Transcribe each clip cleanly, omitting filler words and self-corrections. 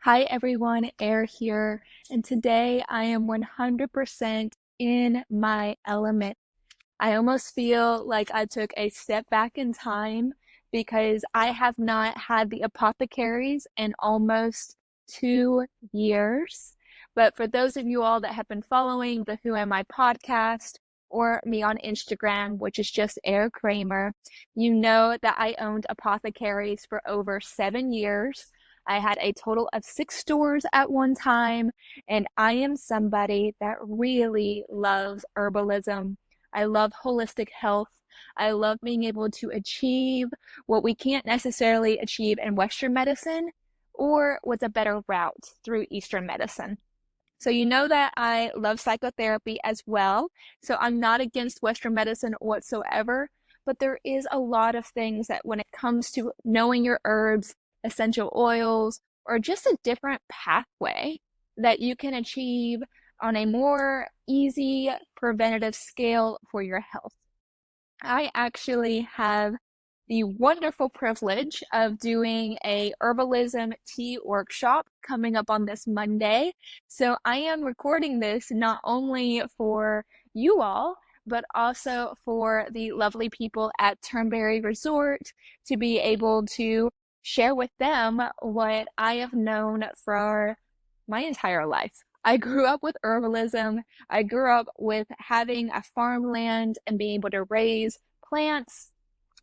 Hi everyone, Air here, and today I am 100% in my element. I almost feel like I took a step back in time because I have not had the apothecaries in almost 2 years. But for those of you all that have been following the Who Am I podcast or me on Instagram, which is just Air Kramer, you know that I owned apothecaries for over 7 years. I had a total of 6 stores at one time, and I am somebody that really loves herbalism. I love holistic health. I love being able to achieve what we can't necessarily achieve in Western medicine or what's a better route through Eastern medicine. So you know that I love psychotherapy as well. So I'm not against Western medicine whatsoever, but there is a lot of things that when it comes to knowing your herbs, essential oils, or just a different pathway that you can achieve on a more easy preventative scale for your health. I actually have the wonderful privilege of doing a herbalism tea workshop coming up on this Monday. So I am recording this not only for you all, but also for the lovely people at Turnberry Resort to be able to share with them what I have known for my entire life. I grew up with herbalism. I grew up with having a farmland and being able to raise plants,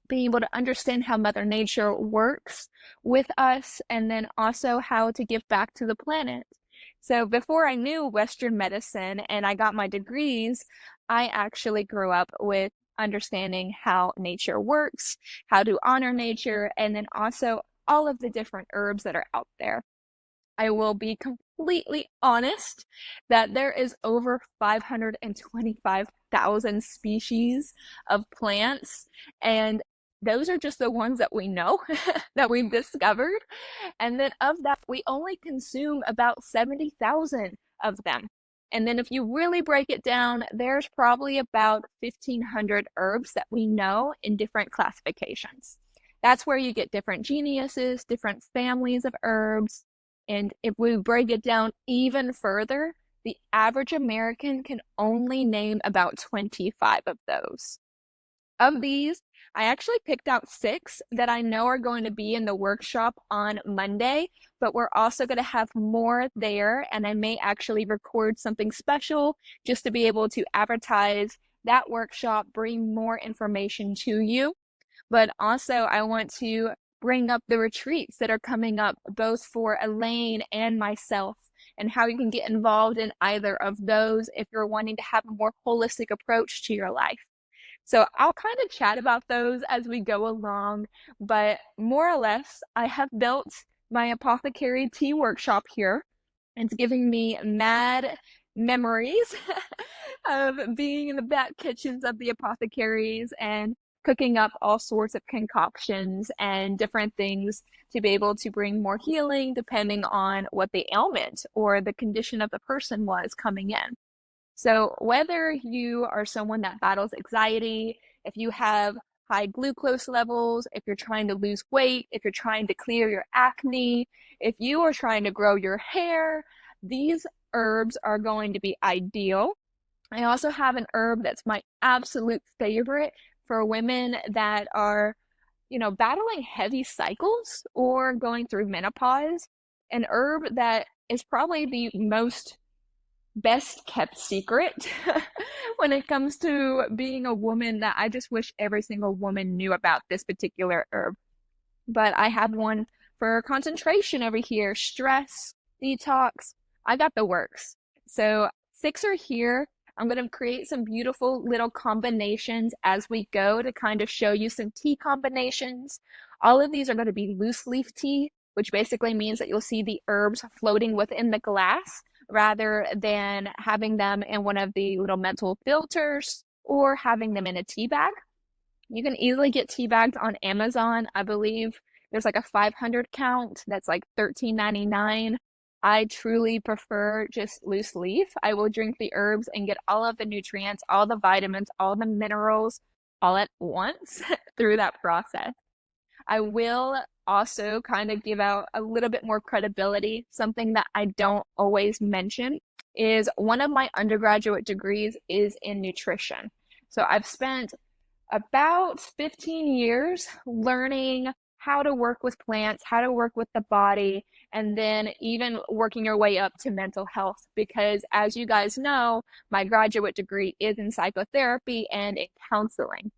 being able to understand how Mother Nature works with us, and then also how to give back to the planet. So before I knew Western medicine and I got my degrees, I actually grew up with understanding how nature works, how to honor nature, and then also all of the different herbs that are out there. I will be completely honest that there is over 525,000 species of plants, and those are just the ones that we know that we've discovered. And then of that, we only consume about 70,000 of them. And then if you really break it down, there's probably about 1,500 herbs that we know in different classifications. That's where you get different genuses, different families of herbs, and if we break it down even further, the average American can only name about 25 of those. Of these, I actually picked out 6 that I know are going to be in the workshop on Monday, but we're also going to have more there, and I may actually record something special just to be able to advertise that workshop, bring more information to you. But also, I want to bring up the retreats that are coming up, both for Elaine and myself, and how you can get involved in either of those if you're wanting to have a more holistic approach to your life. So I'll kind of chat about those as we go along, but more or less, I have built my apothecary tea workshop here. It's giving me mad memories of being in the back kitchens of the apothecaries and cooking up all sorts of concoctions and different things to be able to bring more healing depending on what the ailment or the condition of the person was coming in. So whether you are someone that battles anxiety, if you have high glucose levels, if you're trying to lose weight, if you're trying to clear your acne, if you are trying to grow your hair, these herbs are going to be ideal. I also have an herb that's my absolute favorite for women that are, battling heavy cycles or going through menopause. An herb that is probably the most best kept secret when it comes to being a woman that I just wish every single woman knew about this particular herb. But I have one for concentration over here, stress, detox. I got the works. So 6 are here. I'm going to create some beautiful little combinations as we go to kind of show you some tea combinations. All of these are going to be loose leaf tea, which basically means that you'll see the herbs floating within the glass rather than having them in one of the little metal filters or having them in a tea bag. You can easily get tea bags on Amazon. I believe there's like a 500 count that's like $13.99. I truly prefer just loose leaf. I will drink the herbs and get all of the nutrients, all the vitamins, all the minerals all at once through that process. I will also kind of give out a little bit more credibility, something that I don't always mention is one of my undergraduate degrees is in nutrition. So I've spent about 15 years learning how to work with plants, how to work with the body, and then even working your way up to mental health. Because as you guys know, my graduate degree is in psychotherapy and in counseling.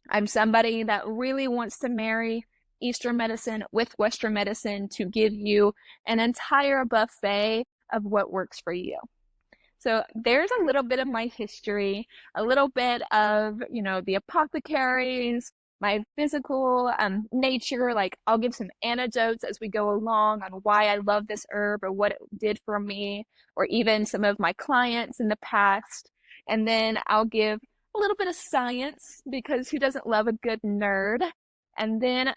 I'm somebody that really wants to marry Eastern medicine with Western medicine to give you an entire buffet of what works for you. So there's a little bit of my history, a little bit of, the apothecaries, my physical nature. Like I'll give some anecdotes as we go along on why I love this herb or what it did for me, or even some of my clients in the past. And then I'll give a little bit of science because who doesn't love a good nerd? And then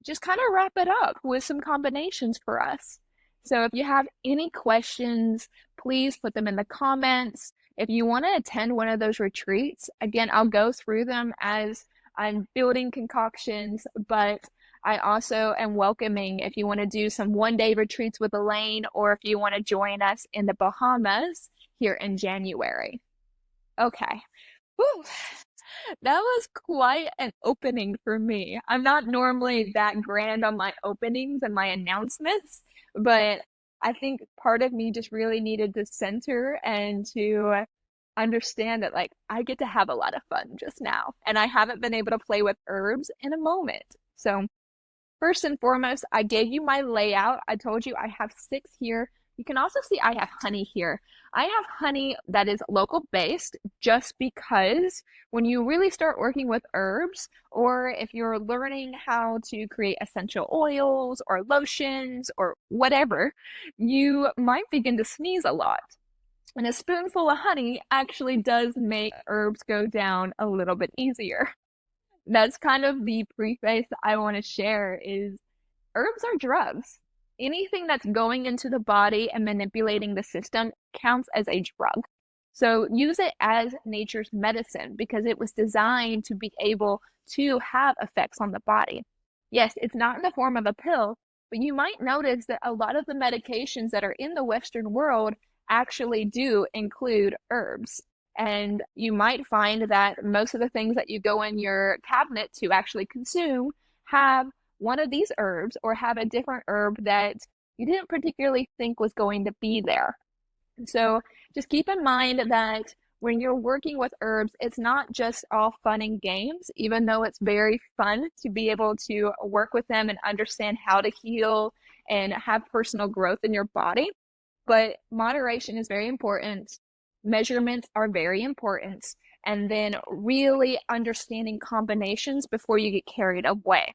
just kind of wrap it up with some combinations for us. So if you have any questions, please put them in the comments. If you want to attend one of those retreats, again, I'll go through them as I'm building concoctions, but I also am welcoming if you want to do some one-day retreats with Elaine, or if you want to join us in the Bahamas here in January. Okay. Whew. That was quite an opening for me. I'm not normally that grand on my openings and my announcements, but I think part of me just really needed to center and to understand that like I get to have a lot of fun just now, and I haven't been able to play with herbs in a moment. So first and foremost, I gave you my layout. I told you I have 6 here. You can also see I have honey here. I have honey that is local based just because when you really start working with herbs, or if you're learning how to create essential oils or lotions or whatever, you might begin to sneeze a lot. And a spoonful of honey actually does make herbs go down a little bit easier. That's kind of the preface I want to share is herbs are drugs. Anything that's going into the body and manipulating the system counts as a drug. So use it as nature's medicine because it was designed to be able to have effects on the body. Yes, it's not in the form of a pill, but you might notice that a lot of the medications that are in the Western world actually do include herbs. And you might find that most of the things that you go in your cabinet to actually consume have one of these herbs or have a different herb that you didn't particularly think was going to be there. So just keep in mind that when you're working with herbs, it's not just all fun and games, even though it's very fun to be able to work with them and understand how to heal and have personal growth in your body. But moderation is very important. Measurements are very important. And then really understanding combinations before you get carried away.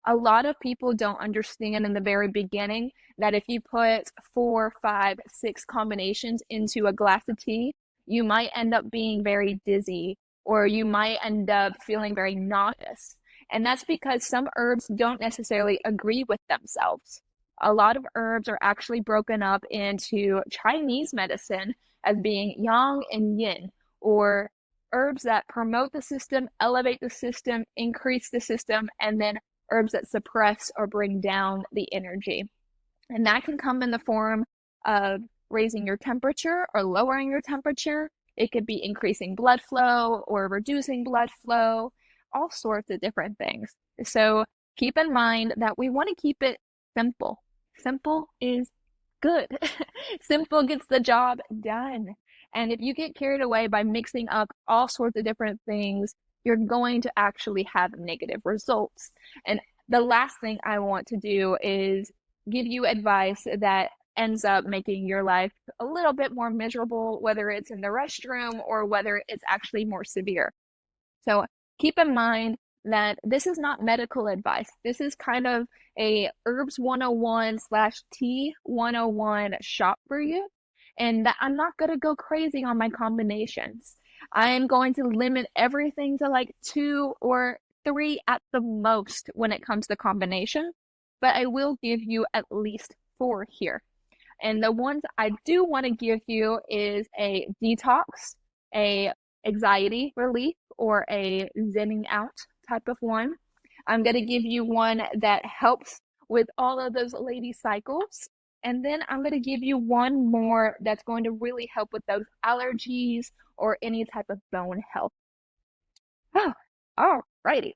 A lot of people don't understand in the very beginning that if you put 4, 5, 6 combinations into a glass of tea, you might end up being very dizzy, or you might end up feeling very nauseous. And that's because some herbs don't necessarily agree with themselves. A lot of herbs are actually broken up into Chinese medicine as being yang and yin, or herbs that promote the system, elevate the system, increase the system, and then herbs that suppress or bring down the energy. And that can come in the form of raising your temperature or lowering your temperature. It could be increasing blood flow or reducing blood flow, all sorts of different things. So keep in mind that we want to keep it simple. Simple is good. Simple gets the job done. And if you get carried away by mixing up all sorts of different things, you're going to actually have negative results. And the last thing I want to do is give you advice that ends up making your life a little bit more miserable, whether it's in the restroom or whether it's actually more severe. So keep in mind that this is not medical advice. This is kind of a herbs 101 / tea 101 shop for you. And that I'm not going to go crazy on my combinations. I am going to limit everything to like 2 or 3 at the most when it comes to combination, but I will give you at least 4 here. And the ones I do want to give you is a detox, a anxiety relief, or a zenning out type of one. I'm going to give you one that helps with all of those lady cycles. And then I'm going to give you one more that's going to really help with those allergies or any type of bone health. Oh, alrighty.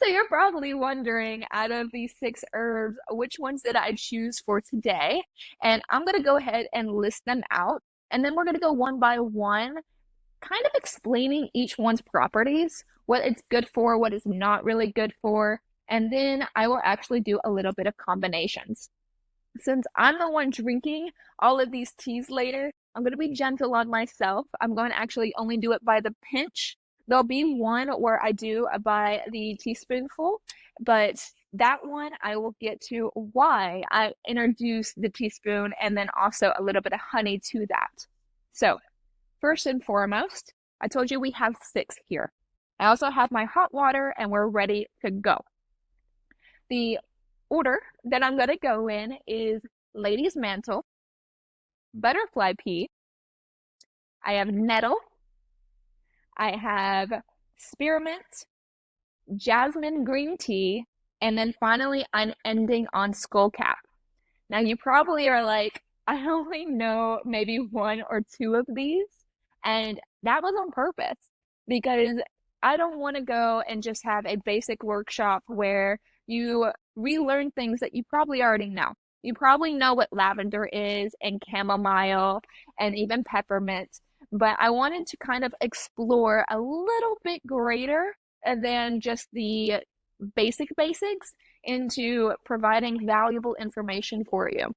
So you're probably wondering, out of these 6 herbs, which ones did I choose for today? And I'm going to go ahead and list them out. And then we're going to go one by one, kind of explaining each one's properties, what it's good for, what it's not really good for. And then I will actually do a little bit of combinations. Since I'm the one drinking all of these teas later, I'm going to be gentle on myself. I'm going to actually only do it by the pinch. There'll be one where I do by the teaspoonful, but that one I will get to why I introduced the teaspoon and then also a little bit of honey to that. So, first and foremost, I told you we have 6 here. I also have my hot water and we're ready to go. The order that I'm going to go in is Lady's Mantle, Butterfly Pea, I have Nettle, I have Spearmint, Jasmine Green Tea, and then finally I'm ending on Skullcap. Now you probably are like, I only know maybe 1 or 2 of these, and that was on purpose because I don't want to go and just have a basic workshop where you relearn things that you probably already know. You probably know what lavender is and chamomile and even peppermint, but I wanted to kind of explore a little bit greater than just the basics into providing valuable information for you.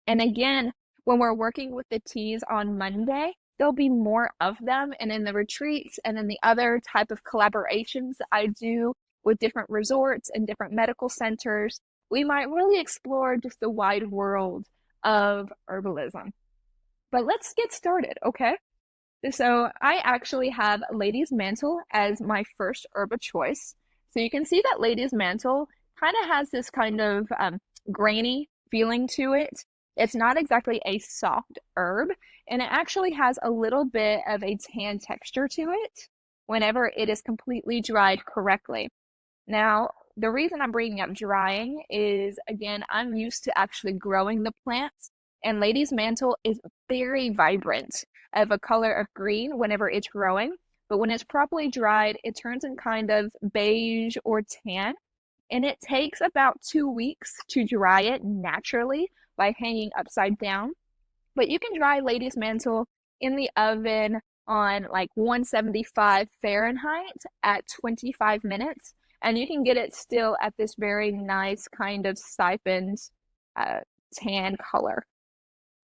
And again, when we're working with the teas on Monday, there'll be more of them. And in the retreats and in the other type of collaborations I do with different resorts and different medical centers, we might really explore just the wide world of herbalism. But let's get started, okay? So I actually have Lady's Mantle as my first herb of choice. So you can see that Lady's Mantle kind of has this kind of grainy feeling to it. It's not exactly a soft herb, and it actually has a little bit of a tan texture to it whenever it is completely dried correctly. Now, the reason I'm bringing up drying is, again, I'm used to actually growing the plants, and Lady's Mantle is very vibrant of a color of green whenever it's growing, but when it's properly dried, it turns in kind of beige or tan, and it takes about 2 weeks to dry it naturally by hanging upside down. But you can dry Lady's Mantle in the oven on like 175 Fahrenheit at 25 minutes, and you can get it still at this very nice kind of siphoned tan color.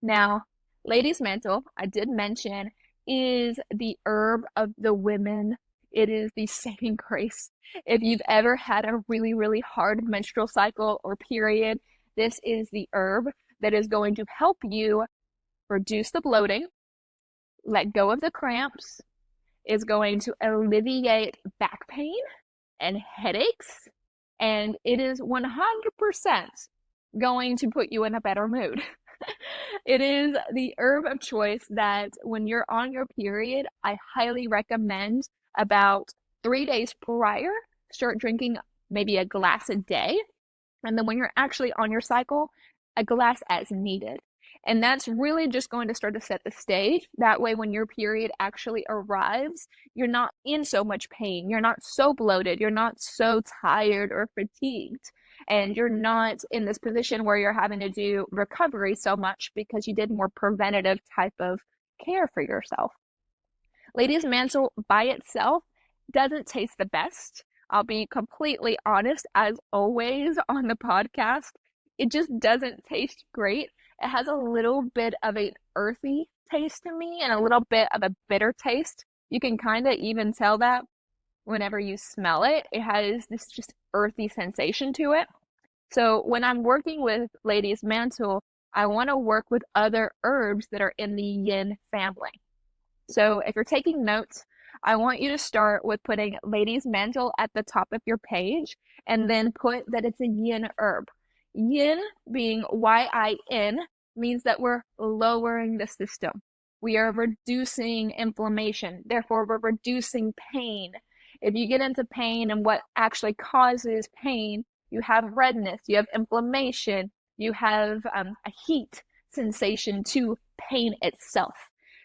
Now, Lady's Mantle, I did mention, is the herb of the women. It is the saving grace. If you've ever had a really hard menstrual cycle or period, this is the herb that is going to help you reduce the bloating, let go of the cramps, is going to alleviate back pain and headaches, and it is 100% going to put you in a better mood. It is the herb of choice that when you're on your period, I highly recommend about 3 days prior, start drinking maybe a glass a day. And then when you're actually on your cycle, a glass as needed. And that's really just going to start to set the stage. That way, when your period actually arrives, you're not in so much pain. You're not so bloated. You're not so tired or fatigued. And you're not in this position where you're having to do recovery so much because you did more preventative type of care for yourself. Lady's Mantle by itself doesn't taste the best. I'll be completely honest, as always on the podcast. It just doesn't taste great. It has a little bit of an earthy taste to me and a little bit of a bitter taste. You can kind of even tell that whenever you smell it. It has this just earthy sensation to it. So when I'm working with Lady's Mantle, I want to work with other herbs that are in the yin family. So if you're taking notes, I want you to start with putting Lady's Mantle at the top of your page and then put that it's a yin herb. Yin being Y-I-N means that we're lowering the system. We are reducing inflammation. Therefore, we're reducing pain. If you get into pain and what actually causes pain, you have redness, you have inflammation, you have a heat sensation to pain itself.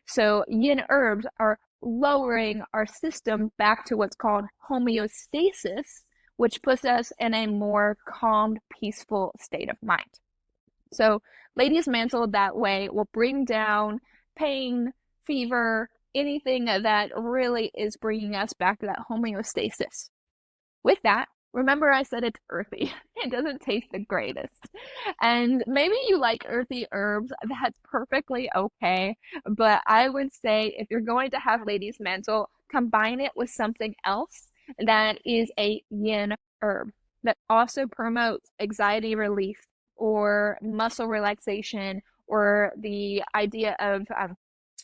So yin herbs are lowering our system back to what's called homeostasis, which puts us in a more calmed, peaceful state of mind. So ladies' mantle that way will bring down pain, fever, anything that really is bringing us back to that homeostasis. With that, remember I said it's earthy. It doesn't taste the greatest. And maybe you like earthy herbs, that's perfectly okay. But I would say if you're going to have ladies' mantle, combine it with something else that is a yin herb that also promotes anxiety relief or muscle relaxation or the idea of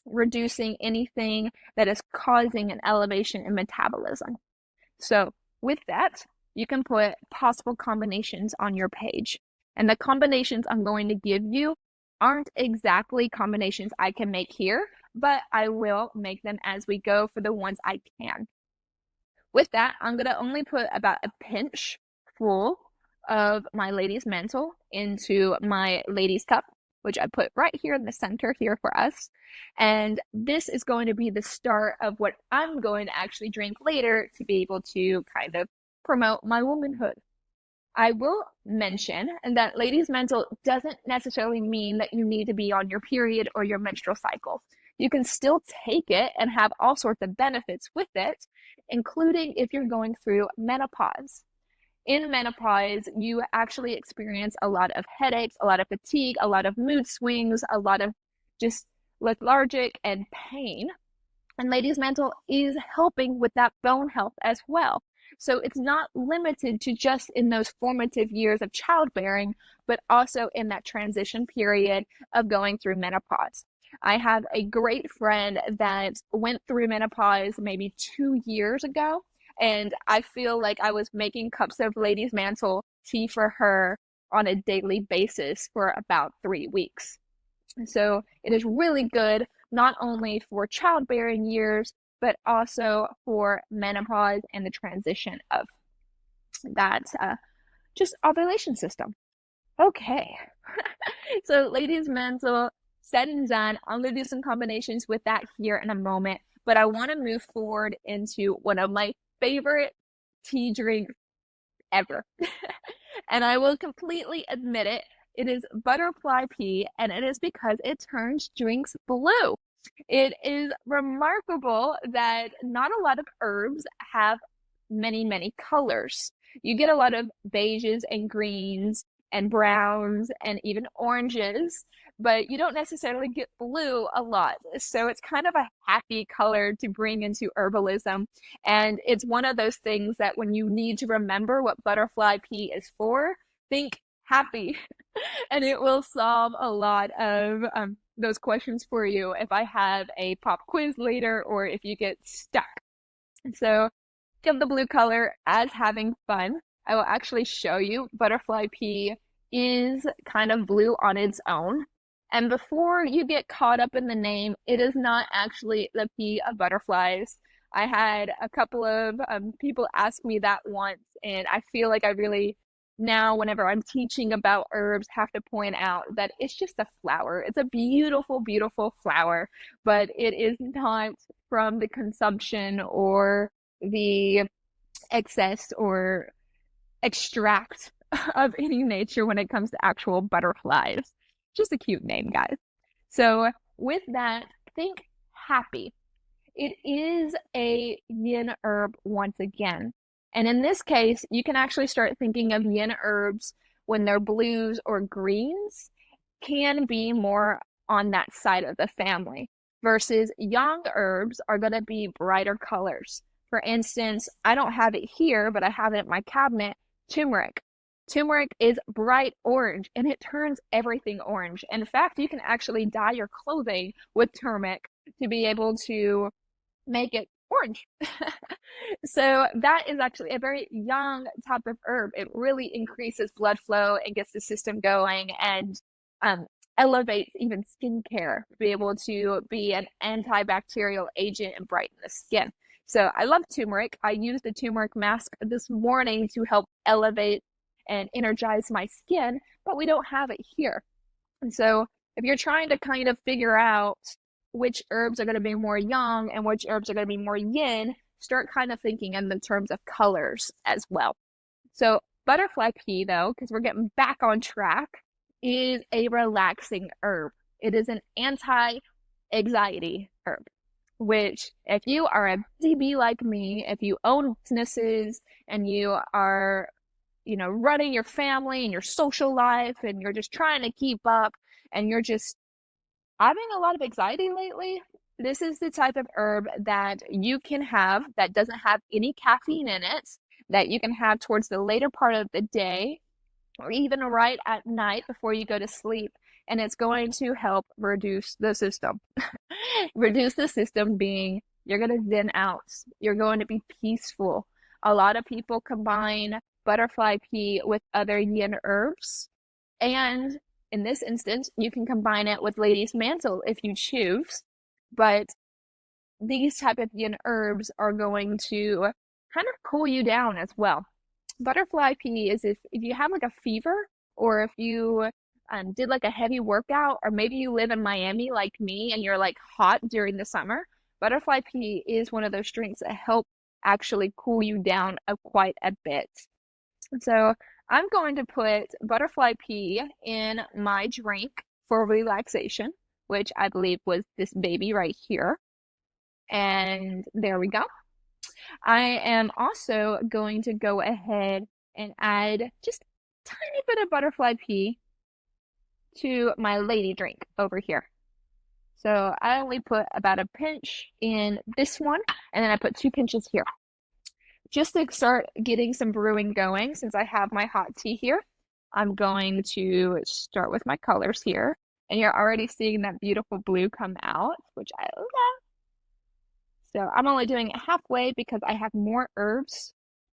reducing anything that is causing an elevation in metabolism. So with that, you can put possible combinations on your page. And the combinations I'm going to give you aren't exactly combinations I can make here, but I will make them as we go for the ones I can. With that, I'm going to only put about a pinch full of my lady's mantle into my lady's cup, which I put right here in the center here for us. And this is going to be the start of what I'm going to actually drink later to be able to kind of promote my womanhood. I will mention that ladies' mantle doesn't necessarily mean that you need to be on your period or your menstrual cycle. You can still take it and have all sorts of benefits with it, including if you're going through menopause. In menopause, you actually experience a lot of headaches, a lot of fatigue, a lot of mood swings, a lot of just lethargic and pain. And ladies' mantle is helping with that bone health as well. So it's not limited to just in those formative years of childbearing, but also in that transition period of going through menopause. I have a great friend that went through menopause maybe 2 years ago, and I feel like I was making cups of ladies' mantle tea for her on a daily basis for about 3 weeks. So it is really good, not only for childbearing years, but also for menopause and the transition of that just ovulation system. Okay. So ladies' mantle said and done. I'm going to do some combinations with that here in a moment, but I want to move forward into one of my favorite tea drinks ever. And I will completely admit it. It is butterfly pea, and it is because it turns drinks blue. It is remarkable that not a lot of herbs have many colors. You get a lot of beiges and greens and browns and even oranges, but you don't necessarily get blue a lot. So it's kind of a happy color to bring into herbalism. And it's one of those things that when you need to remember what butterfly pea is for, think happy. And it will solve a lot of those questions for you if I have a pop quiz later or if you get stuck. So think of the blue color as having fun. I will actually show you butterfly pea is kind of blue on its own. And before you get caught up in the name, it is not actually the pea of butterflies. I had a couple of people ask me that once, and I feel like I really now, whenever I'm teaching about herbs, have to point out that it's just a flower. It's a beautiful flower, but it is not from the consumption or the excess or extract of any nature when it comes to actual butterflies. Just a cute name, guys. So with that, think happy. It is a yin herb once again. And in this case, you can actually start thinking of yin herbs when they're blues or greens can be more on that side of the family versus yang herbs are going to be brighter colors. For instance, I don't have it here, but I have it in my cabinet, turmeric. Turmeric is bright orange and it turns everything orange. In fact, you can actually dye your clothing with turmeric to be able to make it orange. So that is actually a very young type of herb. It really increases blood flow and gets the system going and elevates even skincare to be able to be an antibacterial agent and brighten the skin. So I love turmeric. I used the turmeric mask this morning to help elevate and energize my skin, but we don't have it here. And so if you're trying to kind of figure out which herbs are going to be more yang and which herbs are going to be more yin, start kind of thinking in the terms of colors as well. So butterfly pea, though, because we're getting back on track, is a relaxing herb. It is an anti-anxiety herb, which if you are a DB like me, if you own businesses and you are, running your family and your social life and you're just trying to keep up and you're just having a lot of anxiety lately, this is the type of herb that you can have that doesn't have any caffeine in it, that you can have towards the later part of the day or even right at night before you go to sleep. And it's going to help reduce the system. Reduce the system being you're going to zen out. You're going to be peaceful. A lot of people combine butterfly pea with other yin herbs. And in this instance, you can combine it with lady's mantle if you choose. But these type of yin herbs are going to kind of cool you down as well. Butterfly pea is if you have like a fever, or if you did like a heavy workout, or maybe you live in Miami like me and you're like hot during the summer, butterfly pea is one of those drinks that help actually cool you down quite a bit. So I'm going to put butterfly pea in my drink for relaxation, which I believe was this baby right here. And there we go. I am also going to go ahead and add just a tiny bit of butterfly pea to my lady drink over here. So I only put about a pinch in this one, and then I put 2 pinches here. Just to start getting some brewing going, since I have my hot tea here, I'm going to start with my colors here. And you're already seeing that beautiful blue come out, which I love. So I'm only doing it halfway because I have more herbs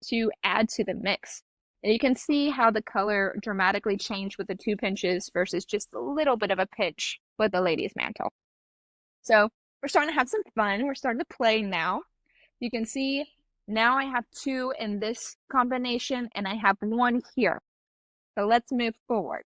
to add to the mix. And you can see how the color dramatically changed with the 2 pinches versus just a little bit of a pinch with the lady's mantle. So we're starting to have some fun. We're starting to play now. You can see now I have 2 in this combination and I have 1 here. So let's move forward.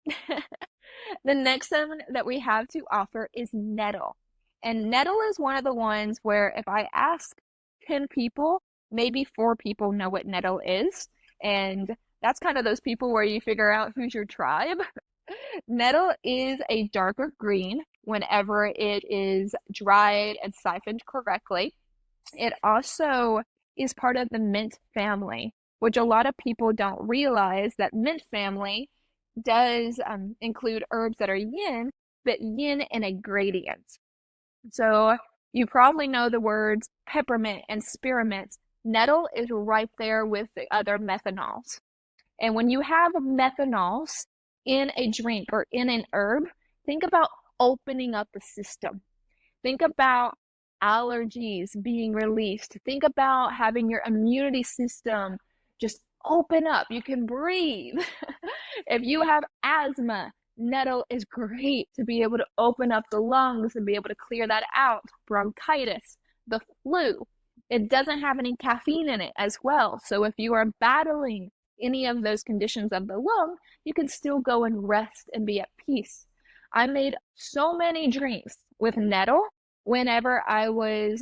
The next one that we have to offer is nettle. And nettle is one of the ones where if I ask 10 people, maybe 4 people know what nettle is. And that's kind of those people where you figure out who's your tribe. Nettle is a darker green whenever it is dried and siphoned correctly. It also is part of the mint family, which a lot of people don't realize that mint family does include herbs that are yin, but yin in a gradient. So you probably know the words peppermint and spearmint. Nettle is right there with the other methanols. And when you have methanols in a drink or in an herb, think about opening up the system. Think about allergies being released. Think about having your immunity system just open up. You can breathe. If you have asthma, nettle is great to be able to open up the lungs and be able to clear that out. Bronchitis, the flu. It doesn't have any caffeine in it as well. So if you are battling any of those conditions of the lung, you can still go and rest and be at peace. I made so many drinks with nettle whenever I was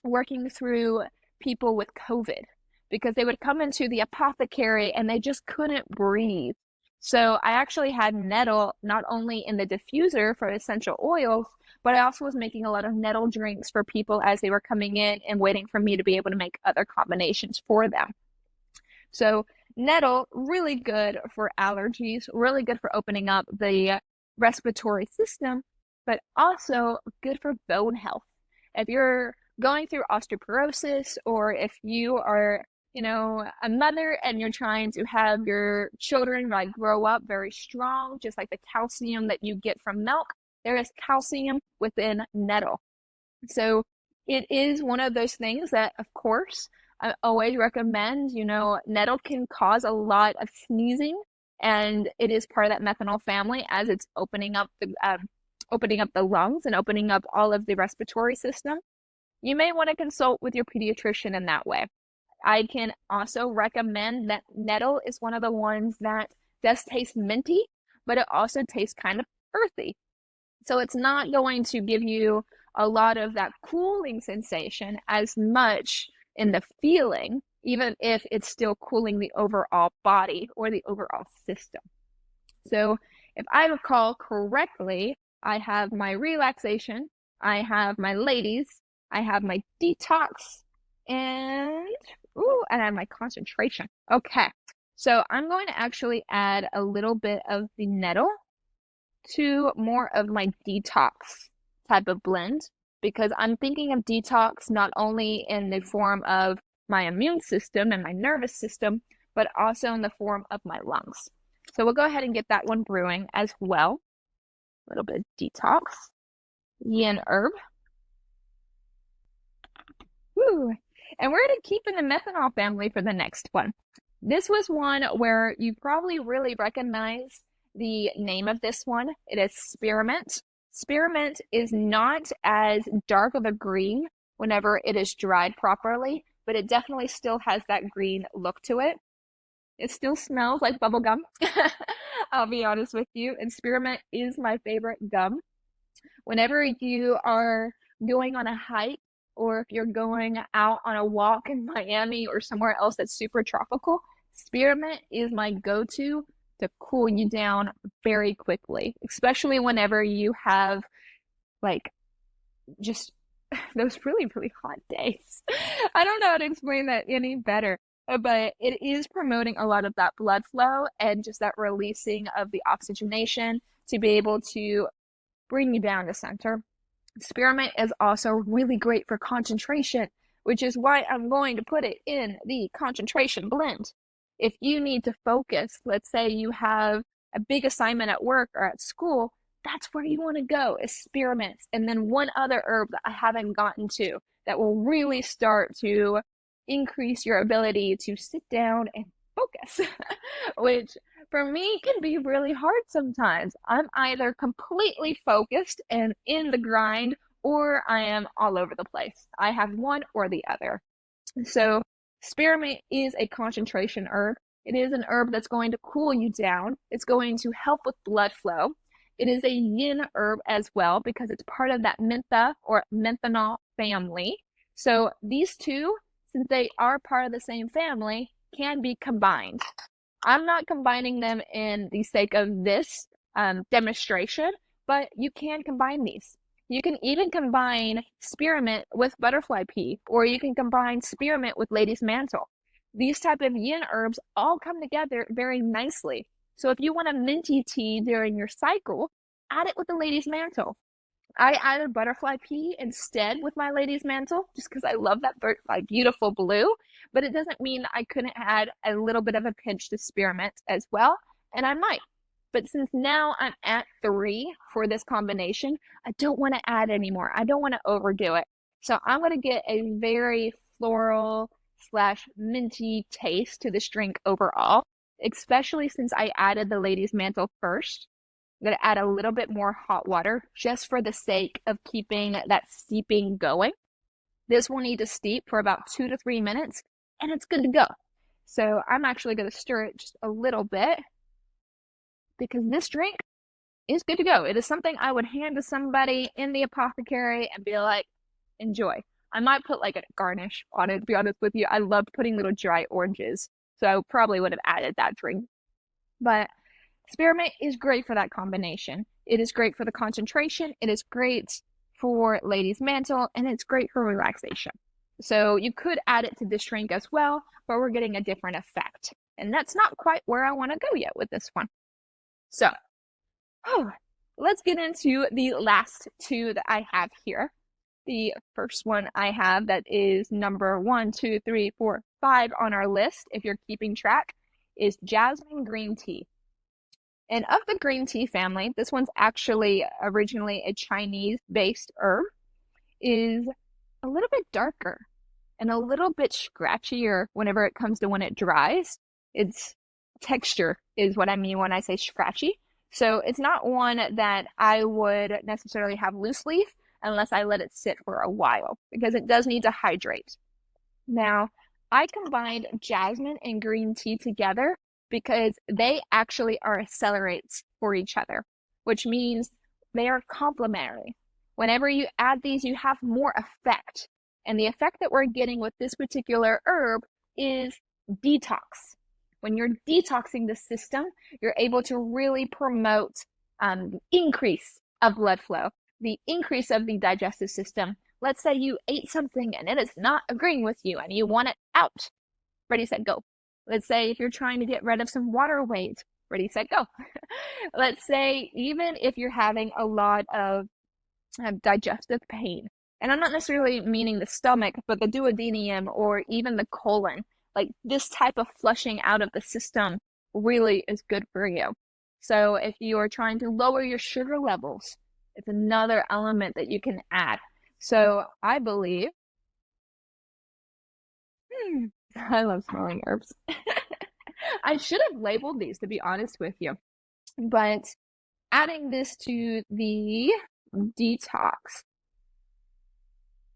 working through people with COVID, because they would come into the apothecary and they just couldn't breathe. So I actually had nettle not only in the diffuser for essential oils, but I also was making a lot of nettle drinks for people as they were coming in and waiting for me to be able to make other combinations for them. So nettle, really good for allergies, really good for opening up the respiratory system, but also good for bone health. If you're going through osteoporosis, or if you are, a mother and you're trying to have your children grow up very strong, just like the calcium that you get from milk, there is calcium within nettle. So it is one of those things that, of course, I always recommend. Nettle can cause a lot of sneezing, and it is part of that methanol family as it's opening up the lungs and opening up all of the respiratory system. you may want to consult with your pediatrician in that way. I can also recommend that nettle is one of the ones that does taste minty, but it also tastes kind of earthy. So it's not going to give you a lot of that cooling sensation as much in the feeling, even if it's still cooling the overall body or the overall system. So if I recall correctly, I have my relaxation, I have my ladies, I have my detox, and and I have my concentration. Okay, so I'm going to actually add a little bit of the nettle to more of my detox type of blend because I'm thinking of detox not only in the form of my immune system and my nervous system, but also in the form of my lungs. So we'll go ahead and get that one brewing as well. A little bit of detox, yin herb. Woo. And we're going to keep in the methanol family for the next one. This was one where you probably really recognize the name of this one. It is Spearmint. Spearmint is not as dark of a green whenever it is dried properly, but it definitely still has that green look to it. It still smells like bubble gum. I'll be honest with you. And Spearmint is my favorite gum. Whenever you are going on a hike or if you're going out on a walk in Miami or somewhere else that's super tropical, Spearmint is my go-to to cool you down very quickly, especially whenever you have like just those really, really hot days. I don't know how to explain that any better, but it is promoting a lot of that blood flow and just that releasing of the oxygenation to be able to bring you down to center. Spearmint is also really great for concentration, which is why I'm going to put it in the concentration blend. If you need to focus, let's say you have a big assignment at work or at school, that's where you want to go is spearmint. And then one other herb that I haven't gotten to that will really start to increase your ability to sit down and focus, which for me can be really hard sometimes. I'm either completely focused and in the grind, or I am all over the place. I have one or the other. So spearmint is a concentration herb. It is an herb that's going to cool you down. It's going to help with blood flow. It is a yin herb as well because it's part of that mentha or menthanol family. So these two, since they are part of the same family, can be combined. I'm not combining them in the sake of this demonstration, but you can combine these. You can even combine spearmint with butterfly pea, or you can combine spearmint with lady's mantle. These type of yin herbs all come together very nicely. So if you want a minty tea during your cycle, add it with the lady's mantle. I added butterfly pea instead with my lady's mantle just because I love that like beautiful blue, but it doesn't mean I couldn't add a little bit of a pinch to spearmint as well, and I might. But since now I'm at 3 for this combination, I don't want to add any more. I don't want to overdo it. So I'm going to get a very floral slash minty taste to this drink overall, especially since I added the lady's mantle first. I'm going to add a little bit more hot water just for the sake of keeping that steeping going. This will need to steep for about 2 to 3 minutes and it's good to go. So I'm actually going to stir it just a little bit because this drink is good to go. It is something I would hand to somebody in the apothecary and be like, enjoy. I might put like a garnish on it, to be honest with you. I love putting little dry oranges, so I probably would have added that drink. But spearmint is great for that combination. It is great for the concentration. It is great for lady's mantle, and it's great for relaxation. So you could add it to this drink as well, but we're getting a different effect. And that's not quite where I want to go yet with this one. So, let's get into the last two that I have here. The first one I have that is number 1, 2, 3, 4, 5 on our list, if you're keeping track, is jasmine green tea. And of the green tea family, this one's actually originally a Chinese-based herb, is a little bit darker and a little bit scratchier whenever it comes to when it dries. Its texture is what I mean when I say scratchy. So it's not one that I would necessarily have loose leaf, unless I let it sit for a while because it does need to hydrate. Now, I combined jasmine and green tea together because they actually are accelerates for each other, which means they are complementary. Whenever you add these, you have more effect. And the effect that we're getting with this particular herb is detox. When you're detoxing the system, you're able to really promote increase of blood flow, the increase of the digestive system. Let's say you ate something and it is not agreeing with you and you want it out. Ready, set, go. Let's say if you're trying to get rid of some water weight. Ready, set, go. Let's say even if you're having a lot of digestive pain, and I'm not necessarily meaning the stomach, but the duodenum or even the colon, like this type of flushing out of the system really is good for you. So if you are trying to lower your sugar levels, it's another element that you can add. So I believe, I love smelling herbs. I should have labeled these, to be honest with you. But adding this to the detox,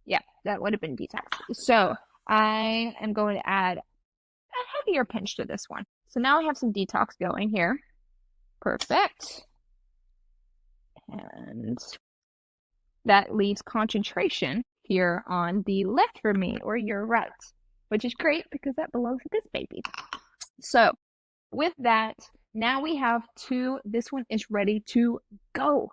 yeah, that would have been detox. So I am going to add a heavier pinch to this one. So now I have some detox going here. Perfect. And that leaves concentration here on the left for me, or your right, which is great because that belongs to this baby. So with that, now we have two. This one is ready to go.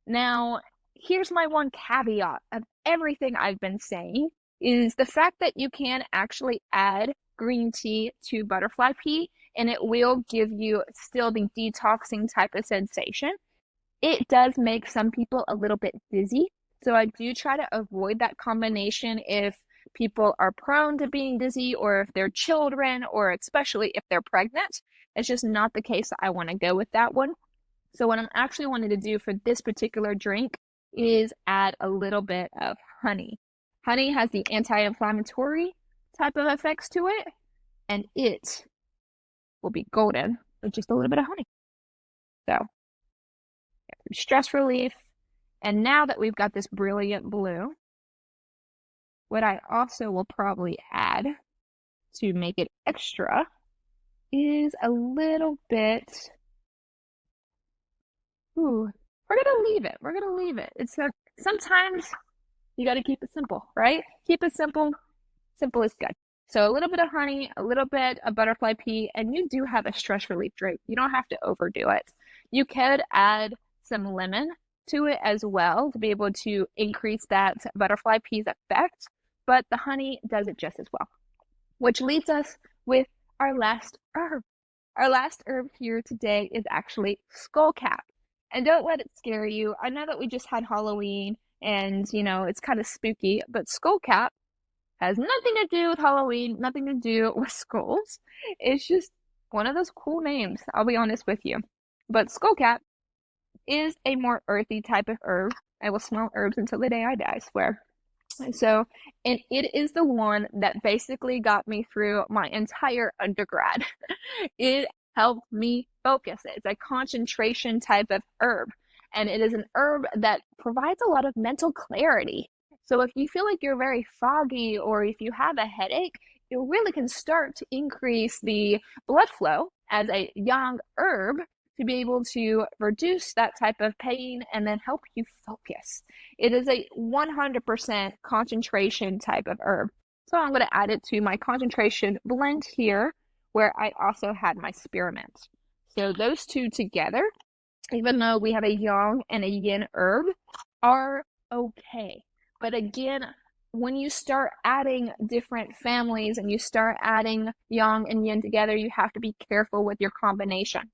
Now, here's my one caveat of everything I've been saying is the fact that you can actually add green tea to butterfly pea and it will give you still the detoxing type of sensation. It does make some people a little bit dizzy. So I do try to avoid that combination if people are prone to being dizzy or if they're children or especially if they're pregnant. It's just not the case that I want to go with that one. So what I'm actually wanting to do for this particular drink is add a little bit of honey. Honey has the anti-inflammatory type of effects to it, and it will be golden with just a little bit of honey. So, stress relief. And now that we've got this brilliant blue, what I also will probably add to make it extra is a little bit. Ooh, we're gonna leave it. We're gonna leave it. It's sometimes you got to keep it simple, right? Keep it simple. Simple is good. So a little bit of honey, a little bit of butterfly pea, and you do have a stress relief drink. You don't have to overdo it. You could add some lemon to it as well to be able to increase that butterfly pea's effect, but the honey does it just as well. Which leads us with our last herb. Our last herb here today is actually Skullcap. And don't let it scare you. I know that we just had Halloween and, it's kind of spooky, but Skullcap has nothing to do with Halloween, nothing to do with skulls. It's just one of those cool names, I'll be honest with you. But Skullcap is a more earthy type of herb. I will smell herbs until the day I die, I swear. So, and it is the one that basically got me through my entire undergrad. It helped me focus. It's a concentration type of herb, and it is an herb that provides a lot of mental clarity. So if you feel like you're very foggy or if you have a headache, it really can start to increase the blood flow as a young herb to be able to reduce that type of pain and then help you focus. It is a 100% concentration type of herb. So I'm going to add it to my concentration blend here, where I also had my spearmint. So those two together, even though we have a yang and a yin herb, are okay. But again, when you start adding different families and you start adding yang and yin together, you have to be careful with your combination.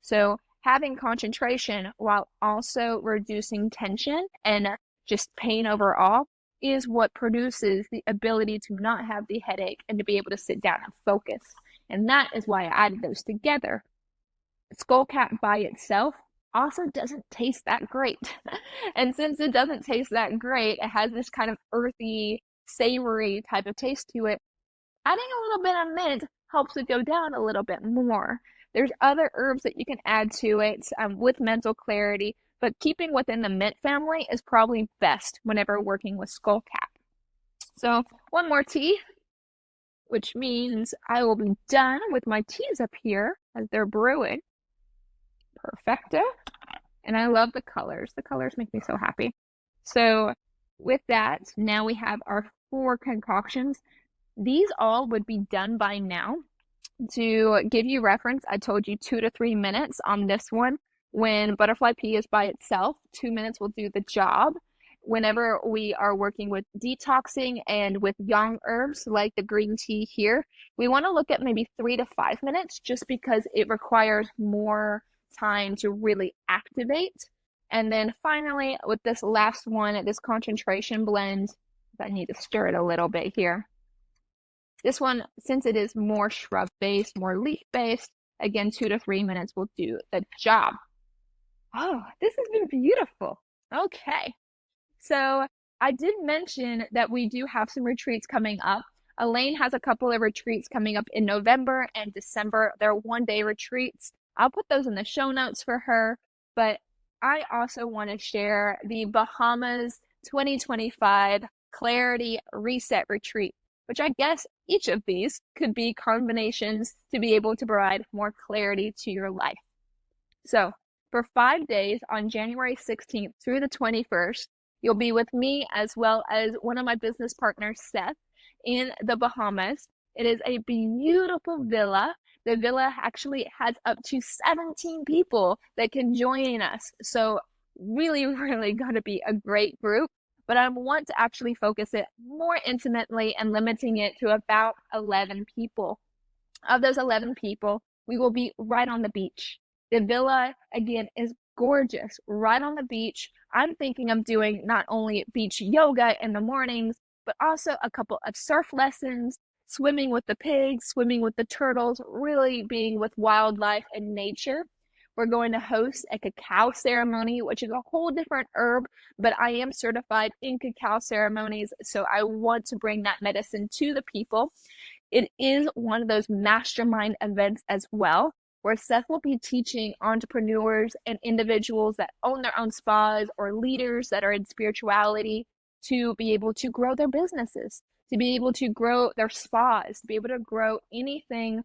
So having concentration while also reducing tension and just pain overall is what produces the ability to not have the headache and to be able to sit down and focus. And that is why I added those together. Skullcap by itself also doesn't taste that great. And since it doesn't taste that great, it has this kind of earthy, savory type of taste to it. Adding a little bit of mint helps it go down a little bit more. There's other herbs that you can add to it with mental clarity. but keeping within the mint family is probably best whenever working with Skullcap. So one more tea, which means I will be done with my teas up here as they're brewing. Perfecto. And I love the colors. The colors make me so happy. So with that, now we have our 4 concoctions. These all would be done by now. To give you reference, I told you 2 to 3 minutes on this one. When butterfly pea is by itself, 2 minutes will do the job. Whenever we are working with detoxing and with young herbs like the green tea here, we want to look at maybe 3 to 5 minutes just because it requires more time to really activate. And then finally, with this last one, this concentration blend, I need to stir it a little bit here. This one, since it is more shrub-based, more leaf-based, again, 2 to 3 minutes will do the job. Oh, this has been beautiful. Okay. So I did mention that we do have some retreats coming up. Elaine has a couple of retreats coming up in November and December. They're one-day retreats. I'll put those in the show notes for her. But I also want to share the Bahamas 2025 Clarity Reset Retreat, which I guess each of these could be combinations to be able to provide more clarity to your life. So for 5 days on January 16th through the 21st, you'll be with me as well as one of my business partners, Seth, in the Bahamas. It is a beautiful villa. The villa actually has up to 17 people that can join us. So really, really going to be a great group. But I want to actually focus it more intimately and limiting it to about 11 people. Of those 11 people, we will be right on the beach. The villa, again, is gorgeous, right on the beach. I'm thinking of doing not only beach yoga in the mornings, but also a couple of surf lessons, swimming with the pigs, swimming with the turtles, really being with wildlife and nature. We're going to host a cacao ceremony, which is a whole different herb, but I am certified in cacao ceremonies, so I want to bring that medicine to the people. It is one of those mastermind events as well, where Seth will be teaching entrepreneurs and individuals that own their own spas or leaders that are in spirituality to be able to grow their businesses, to be able to grow their spas, to be able to grow anything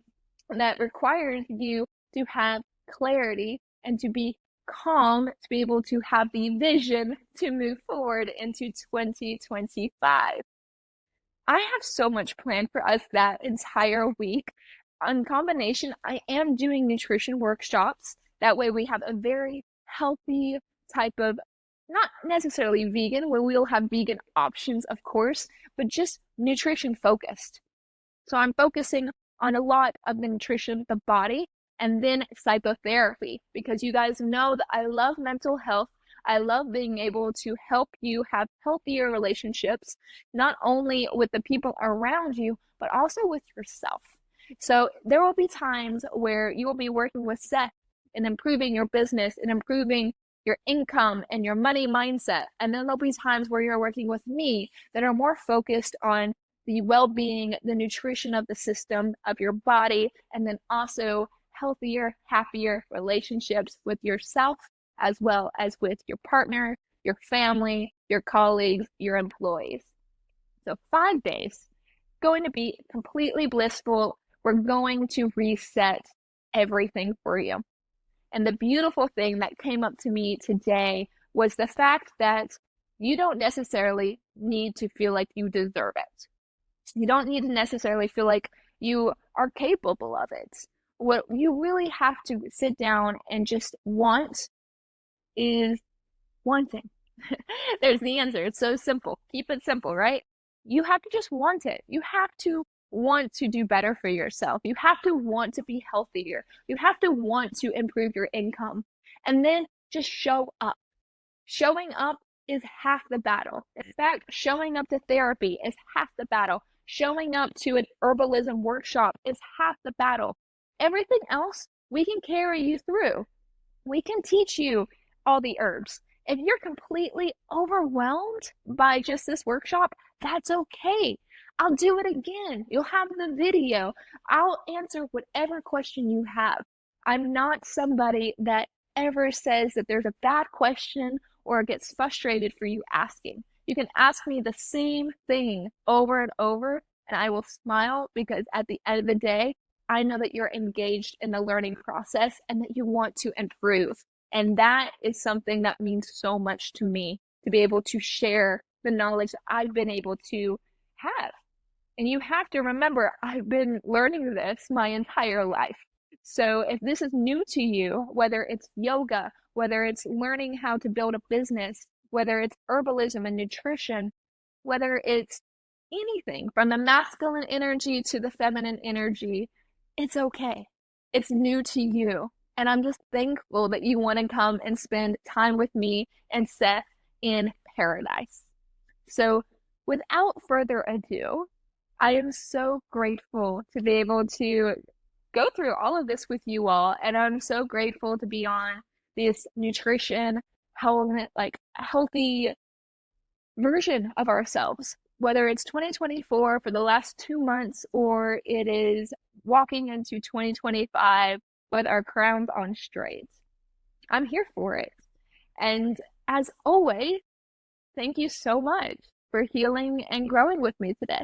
that requires you to have clarity and to be calm, to be able to have the vision to move forward into 2025. I have so much planned for us that entire week. In combination, I am doing nutrition workshops. That way we have a very healthy type of, not necessarily vegan, where we'll have vegan options, of course, but just nutrition focused. So I'm focusing on a lot of the nutrition of the body and then psychotherapy, because you guys know that I love mental health. I love being able to help you have healthier relationships, not only with the people around you, but also with yourself. So there will be times where you will be working with Seth and improving your business and improving your income and your money mindset. And then there'll be times where you're working with me that are more focused on the well-being, the nutrition of the system of your body, and then also healthier, happier relationships with yourself, as well as with your partner, your family, your colleagues, your employees. So 5 days, going to be completely blissful. We're going to reset everything for you. And the beautiful thing that came up to me today was the fact that you don't necessarily need to feel like you deserve it. You don't need to necessarily feel like you are capable of it. What you really have to sit down and just want is wanting. There's the answer. It's so simple. Keep it simple, right? You have to just want it. You have to want to do better for yourself. You have to want to be healthier. You have to want to improve your income. And then just show up. Showing up is half the battle. In fact, showing up to therapy is half the battle. Showing up to an herbalism workshop is half the battle. Everything else, we can carry you through. We can teach you all the herbs. If you're completely overwhelmed by just this workshop, that's okay. I'll do it again. You'll have the video. I'll answer whatever question you have. I'm not somebody that ever says that there's a bad question or gets frustrated for you asking. You can ask me the same thing over and over, and I will smile because at the end of the day, I know that you're engaged in the learning process and that you want to improve. And that is something that means so much to me to be able to share the knowledge that I've been able to have. And you have to remember, I've been learning this my entire life. So if this is new to you, whether it's yoga, whether it's learning how to build a business, whether it's herbalism and nutrition, whether it's anything from the masculine energy to the feminine energy, it's okay. It's new to you. And I'm just thankful that you want to come and spend time with me and Seth in paradise. So, without further ado, I am so grateful to be able to go through all of this with you all, and I'm so grateful to be on this nutrition, healthy version of ourselves, whether it's 2024 for the last 2 months or it is walking into 2025 with our crowns on straight. I'm here for it. And as always, thank you so much for healing and growing with me today.